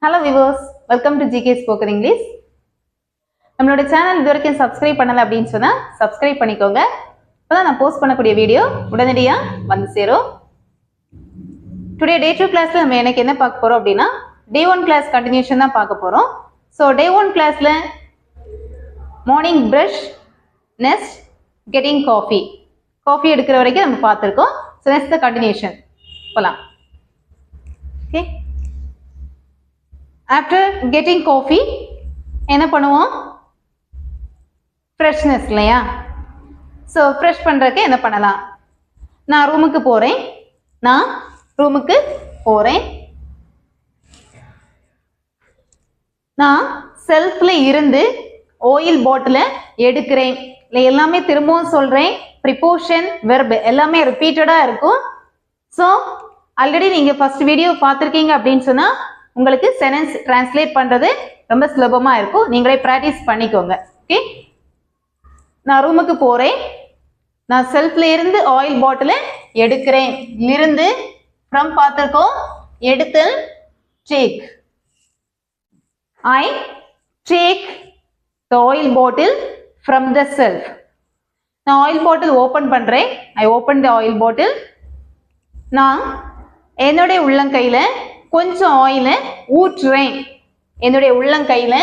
Hello viewers, welcome to GK Spoken English. நம்மளோட channel இதுவரைக்கும் subscribe பண்ணல அப்படின்னு சொன்னா சப்ஸ்கிரைப் பண்ணிக்கோங்க. அப்பதான் நான் போஸ்ட் பண்ணக்கூடிய வீடியோ உடனடியா வந்து சேரும். டுடே டே 2 கிளாஸ்ல நம்ம எனக்கு என்ன பார்க்க போறோம் அப்படின்னா டே 1 கிளாஸ் கண்டினியூஷன் தான் பார்க்க போறோம். ஸோ டே 1 கிளாஸ்ல morning brush, next getting coffee எடுக்கிற வரைக்கும் நம்ம பார்த்துருக்கோம். ஸோ நெக்ஸ்ட் த கண்டினியூஷன் போலாம். ஓகே, ஆஃப்டர் கெட்டிங் காஃபி என்ன பண்ணுவோம்? ஃப்ரெஷ்னஸ் இல்லையா? ஸோ ஃப்ரெஷ் பண்ணுறதுக்கு என்ன பண்ணலாம்? நான் ரூமுக்கு போகிறேன். நான் செல்ஃபில் இருந்து ஆயில் பாட்டிலை எடுக்கிறேன். இல்லை எல்லாமே திரும்பவும் சொல்கிறேன். ப்ரிப்போஷன் வெர்பு எல்லாமே ரிப்பீட்டடாக இருக்கும். ஸோ ஆல்ரெடி நீங்கள் ஃபர்ஸ்ட் வீடியோ பார்த்துருக்கீங்க அப்படின்னு சொன்னால் உங்களுக்கு சென்டென்ஸ் டிரான்ஸ்லேட் பண்ணுறது ரொம்ப சுலபமாக இருக்கும். நீங்களே ப்ராக்டிஸ் பண்ணிக்கோங்க. ஓகே, நான் ரூமுக்கு போகிறேன். நான் செல்ஃப்ல இருந்து ஆயில் பாட்டிலை எடுக்கிறேன். இருந்து ஃப்ரம் பார்த்துருக்கோம். எடுத்தல் take. I take the oil bottle from the self. நான் ஆயில் பாட்டில் ஓப்பன் பண்ணுறேன். ஐ ஓப்பன் த ஆயில் பாட்டில். நான் என்னுடைய உள்ளங்கையில் கொஞ்சம் ஆயிலை ஊற்றுறேன். என்னுடைய உள்ளங்கையில்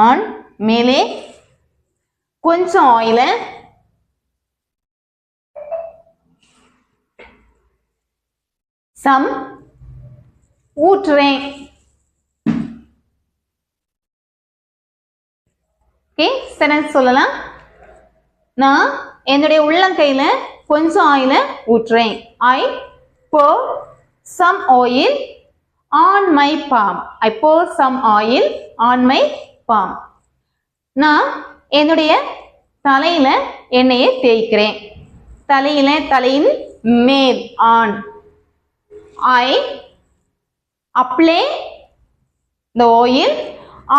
ஆன் மேலே கொஞ்சம் ஆயிலை சம் ஊற்றுறேன். ஓகே, சென்டென்ஸ் சொல்லலாம். நான் என்னுடைய உள்ளங்கையில கொஞ்சம் ஆயிலை ஊற்றுறேன். I pour some oil on my palm. I pour some oil on my palm. நான் என்னுடைய தலையில எண்ணெயை தேய்க்கிறேன். தலையின் மேல் on. I apply the oil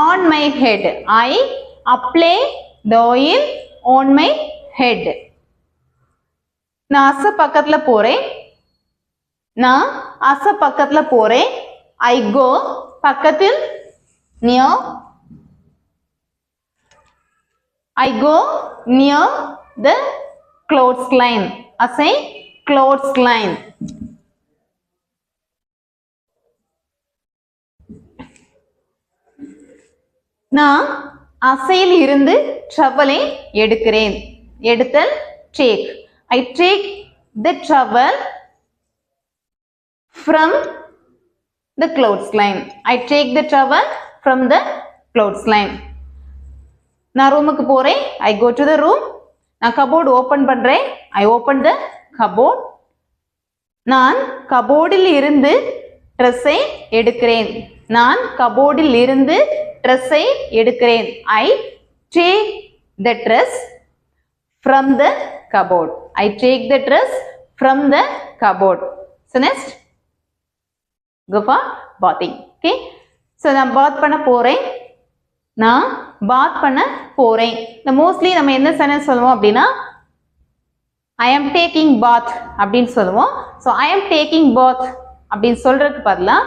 on my head. I apply the oil on my head. நான் அச பக்கத்துல போறேன். I go பக்கத்தில் near. I go near the clothesline. அசை clothesline. நான் அசையில் இருந்து ட்ரவலை எடுக்கிறேன். எடுத்தல் take. I take the towel from the clothesline. I take the towel from the clothesline. நான் ரூமுக்கு போறேன். I go to the room. நான் கபோர்டு ஓபன் பண்றேன். I open the cupboard. நான் கபோர்டில் இருந்து ட்ரெஸ்ஸை எடுக்கிறேன். I take the dress from the cupboard. I take the dress from the cupboard. So next, go for bathing. Okay, so நான் bath பண்ண போறேன். இந்த மோஸ்ட்லி நம்ம என்ன சென்டென்ஸ் சொல்லுவோம் அப்படின்னா I am taking bath அப்படின்னு சொல்லுவோம். So I am taking bath அப்படின்னு சொல்றதுக்கு பதிலா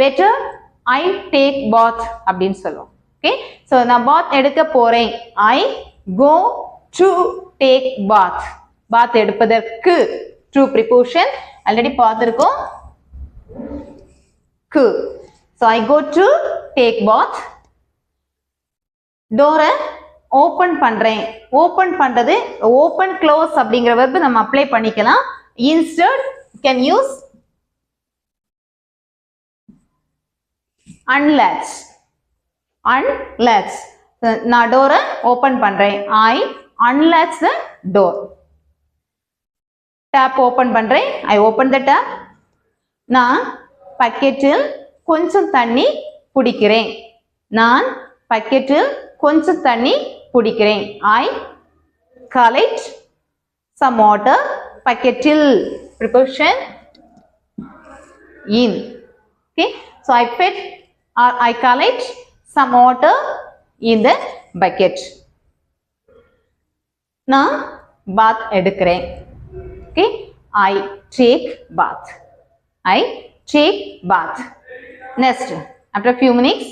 better I take bath அப்படின்னு சொல்லுவோம். ஓகே, so நான் bath எடுக்க போறேன். I go to take bath. bath எடுப்பதற்கு to preposition already பார்த்திருக்கோம். So I go to take bath. டோரை ஓபன் பண்றேன். ஓபன் பண்றது ஓபன் க்ளோஸ் அப்படிங்கிற வெர்பு நம்ம அப்ளை பண்ணிக்கலாம். Instead can use unlatch. நான் டோரை ஓபன் பண்றேன். I unlatch the door. டேப் ஓபன் பண்றேன். I open the tap. நான் பக்கெட்டில் கொஞ்சம் தண்ணி பிடிக்கிறேன். I collect some water. பக்கெட்டில் preposition in. Okay, so I fetch or I collect some water in the bucket. நான் bath எடுக்கிறேன். Okay, I take bath. I take bath. Next, after a few minutes,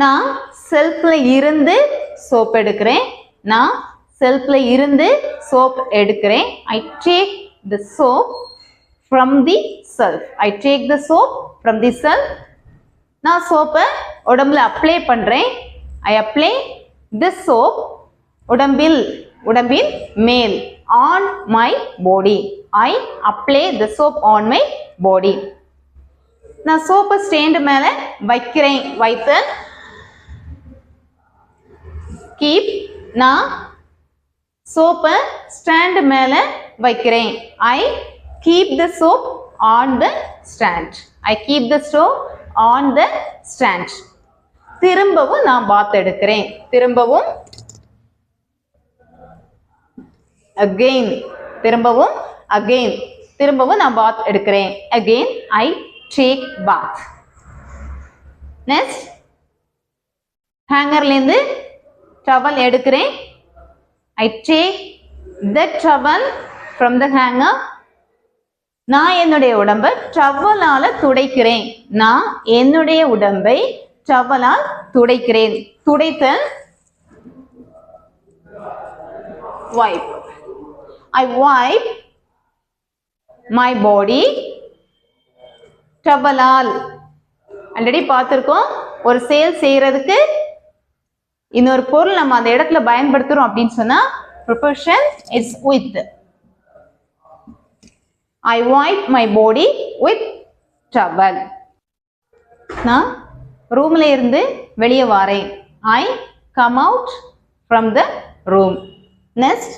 நான் செல்ஃப்ல இருந்து soap எடுக்கிறேன். நான் செல்ஃப்ல இருந்து soap எடுக்கிறேன். I take the soap from the self. I take the soap from the self. நான் சோப்பை உடம்புல அப்ளை பண்றேன். I apply the soap உடம்பில் மேல் on my body. I apply the soap on my body. நான் சோப்பை ஸ்டாண்ட் மேல வைக்கிறேன். வைத்து keep நான் சோப்பை ஸ்டாண்ட் மேல வைக்கிறேன். I keep the soap on the stand. I keep the soap on the stand. திரும்பவும் நான் பாத் எடுக்கிறேன். திரும்பவும் again. திரும்பவும் again. திரும்பவும் நான் பாத் எடுக்கிறேன். Again I take bath. Next, ஹேங்கர்ல இருந்து டவல் எடுக்கிறேன். I take the towel from the hanger. நான் என்னுடைய உடம்பை டவலால துடைக்கிறேன். நான் என்னுடைய உடம்பை டவலால் துடைக்கிறேன். துடைத்தல் wipe. I wipe my body டவலால். ஆல்ரெடி பார்த்திருக்கோம். ஒரு சேல் செய்யறதுக்கு இன்னொரு பொருள் நம்ம அந்த இடத்துல பயன்படுத்துறோம் அப்படின்னு சொன்னா preposition is with. I wipe my body with towel. நான் ரூம்ல இருந்து வெளியே வரேன். I come out from the room. Next,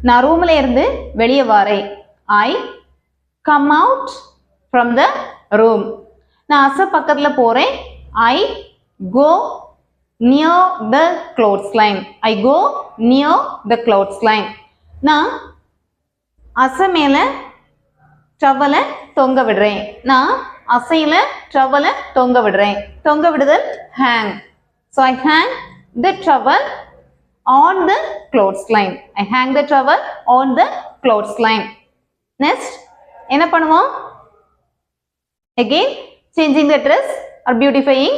நான் ரூம்ல இருந்து வெளியே வரேன். I come out from the room. நான் அச பக்கத்துல போறேன். I go near the clothes line. I go near the clothes line. நான் அச மேல டவலை தொங்க விடுறேன். நான் அசையில டவலை தொங்க விடுறேன். தொங்க விடுதல் hang. So I hang the towel on the clothes line. I hang the towel on the clothes line. Next, என்ன பண்ணுவோம்? Again, changing the dress or beautifying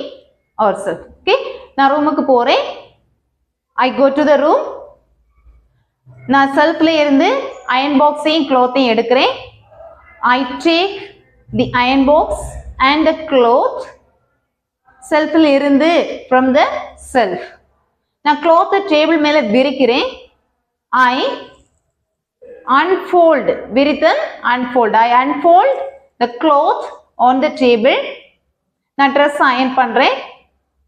ourselves. Okay, நான் ரூமுக்கு போறேன். I go to the room. நான் செல்ஃப்ல இருந்து iron பாக்ஸையும் க்ளோத்தையும் எடுக்கிறேன். I take the iron box and the cloth. செல்ஃப்ல இருந்து from the self. நான் cloth டேபிள் மேல விரிக்கிறேன். I unfold. விரித்தல் unfold. I unfold the cloth on the table. நான் ட்ரெஸ் அயன் பண்றேன்.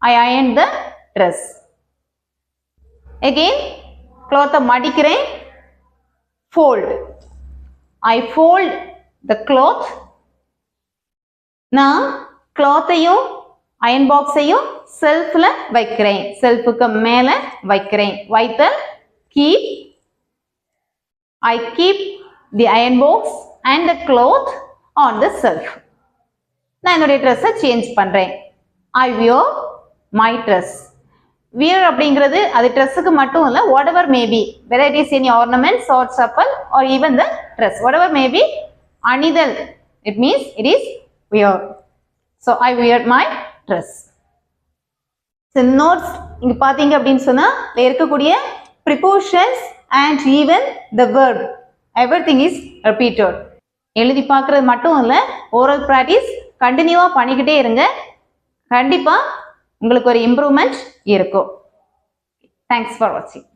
I iron the dress. Again, cloth மடிக்கிறேன். Fold. I fold the cloth. நான் clothையும் iron பாக்ஸையும் செல்ஃப்ல வைக்கிறேன். செல்ஃபுக்கு மேல வைக்கிறேன். வைத்தல் keep. I keep the iron box and the cloth on the shelf. நான் என்னுடைய ட்ரெஸ்ஸை சேஞ்ச் பண்றேன். I wear my dress. wear அப்படிங்கிறது அது ட்ரெஸ்ஸுக்கு மட்டும் இல்லை, whatever may be, whether it is any ornaments or chappal or even the dress, whatever may be, அணிதல், it means it is wear. So I wear my dress. So notes இங்க பாத்தீங்க அப்படின்னு சொன்னா இருக்கக்கூடிய prepositions and even the verb, everything is repeated. எழுதி பார்க்கறது மட்டும் இல்லை, ஓரல் ப்ராக்டிஸ் கண்டினியூவா பண்ணிக்கிட்டே இருங்க. கண்டிப்பா உங்களுக்கு ஒரு இம்ப்ரூவ்மெண்ட் இருக்கும். தேங்க்ஸ் ஃபார் வாட்சிங்.